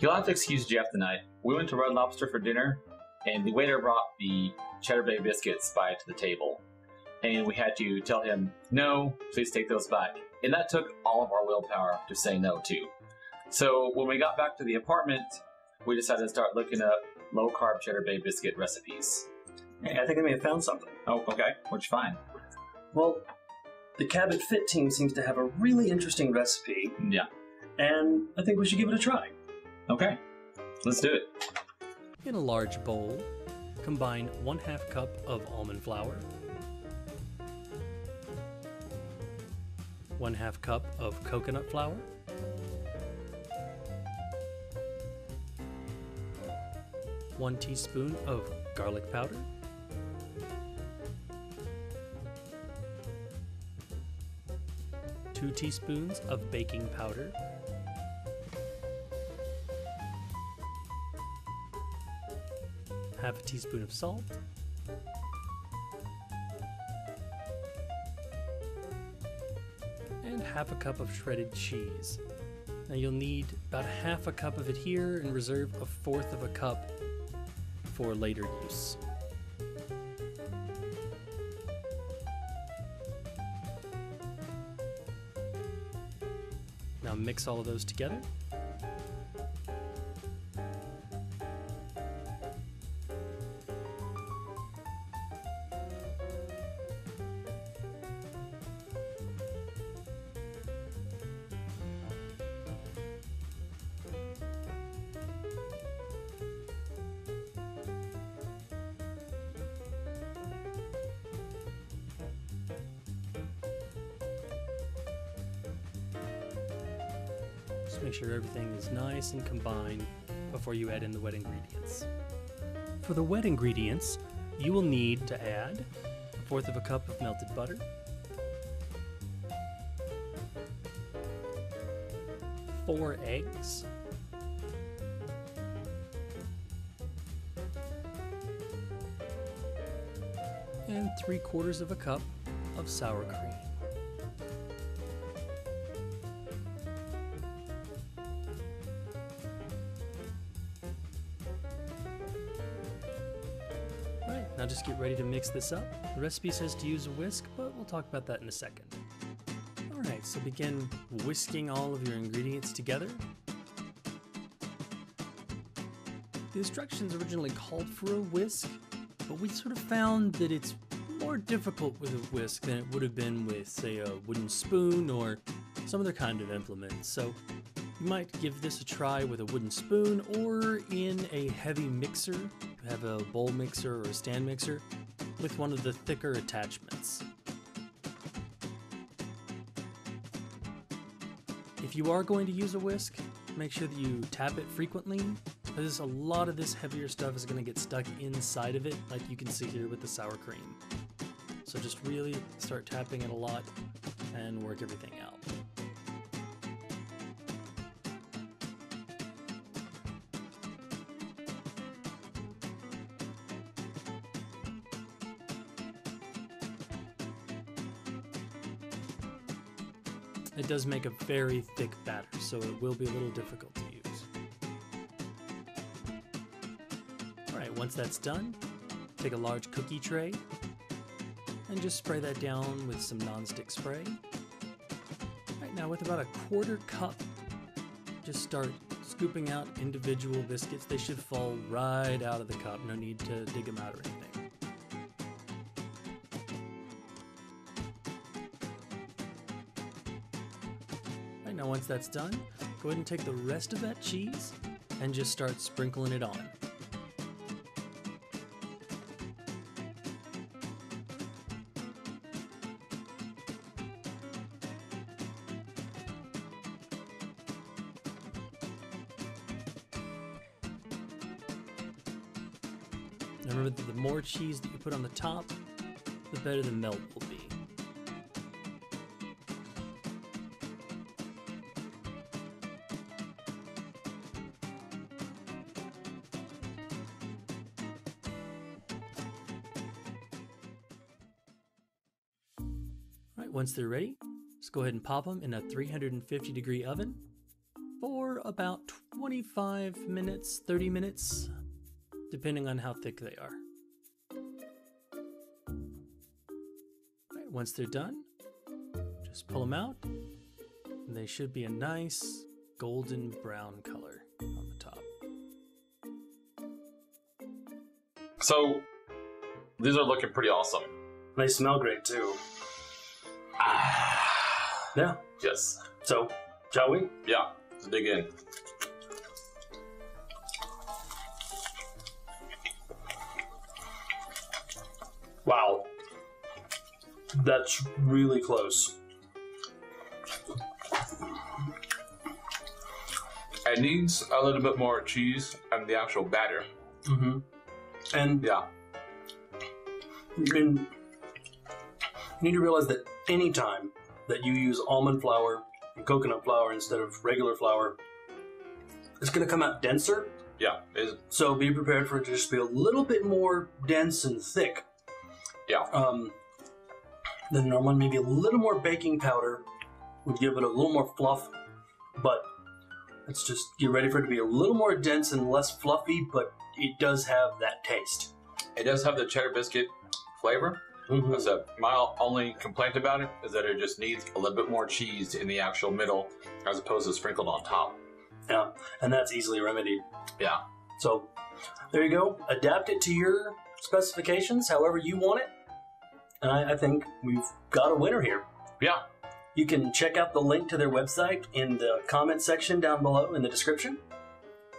You'll have to excuse Jeff tonight. We went to Red Lobster for dinner, and the waiter brought the Cheddar Bay biscuits by to the table. And we had to tell him, no, please take those back. And that took all of our willpower to say no to. So when we got back to the apartment, we decided to start looking up low-carb Cheddar Bay biscuit recipes. Hey, I think I may have found something. Oh, okay. What'd you find? Well, the Cabot Fit team seems to have a really interesting recipe. Yeah. And I think we should give it a try. Okay. Let's do it. In a large bowl, combine 1/2 cup of almond flour, 1/2 cup of coconut flour, 1 teaspoon of garlic powder, 2 teaspoons of baking powder, 1/2 teaspoon of salt, and 1/2 cup of shredded cheese. Now you'll need about 1/2 cup of it here and reserve 1/4 cup for later use. Now mix all of those together. Just make sure everything is nice and combined before you add in the wet ingredients. For the wet ingredients, you will need to add 1/4 cup of melted butter, 4 eggs, and 3/4 cup of sour cream. Now just get ready to mix this up. The recipe says to use a whisk, but we'll talk about that in a second. Alright, so begin whisking all of your ingredients together. The instructions originally called for a whisk, but we sort of found that it's more difficult with a whisk than it would have been with, say, a wooden spoon or some other kind of implement. So you might give this a try with a wooden spoon or in a heavy mixer. Have a bowl mixer or a stand mixer with one of the thicker attachments. If you are going to use a whisk, make sure that you tap it frequently, because a lot of this heavier stuff is going to get stuck inside of it, like you can see here with the sour cream. So just really start tapping it a lot and work everything out. It does make a very thick batter, so it will be a little difficult to use. Alright, once that's done, take a large cookie tray and just spray that down with some nonstick spray. Right now, with about 1/4 cup, just start scooping out individual biscuits. They should fall right out of the cup, no need to dig them out or anything. Now once that's done, go ahead and take the rest of that cheese and just start sprinkling it on. And remember that the more cheese that you put on the top, the better the melt will be. Once they're ready, just go ahead and pop them in a 350-degree oven for for about 25 minutes, 30 minutes, depending on how thick they are. Right, once they're done, just pull them out, and they should be a nice golden brown color on the top. So, these are looking pretty awesome. They smell great too. Yeah. Yes. So, shall we? Yeah, let's dig in. Wow. That's really close. It needs a little bit more cheese and the actual batter. Mm-hmm. And Yeah. you need to realize that any time that you use almond flour and coconut flour instead of regular flour, it's going to come out denser. Yeah. It's, So be prepared for it to just be a little bit more dense and thick. yeah. Than normal. Maybe a little more baking powder would give it a little more fluff, but let's just get ready for it to be a little more dense and less fluffy, but it does have that taste. It does have the cheddar biscuit flavor. Mm-hmm. So my only complaint about it is that it just needs a little bit more cheese in the actual middle as opposed to sprinkled on top. Yeah, and that's easily remedied. Yeah. So there you go. Adapt it to your specifications, however you want it. And I think we've got a winner here. Yeah. You can check out the link to their website in the comment section down below in the description.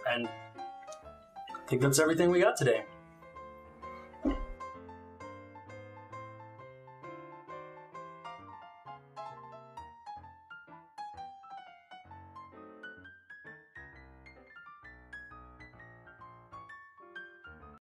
And I think that's everything we got today.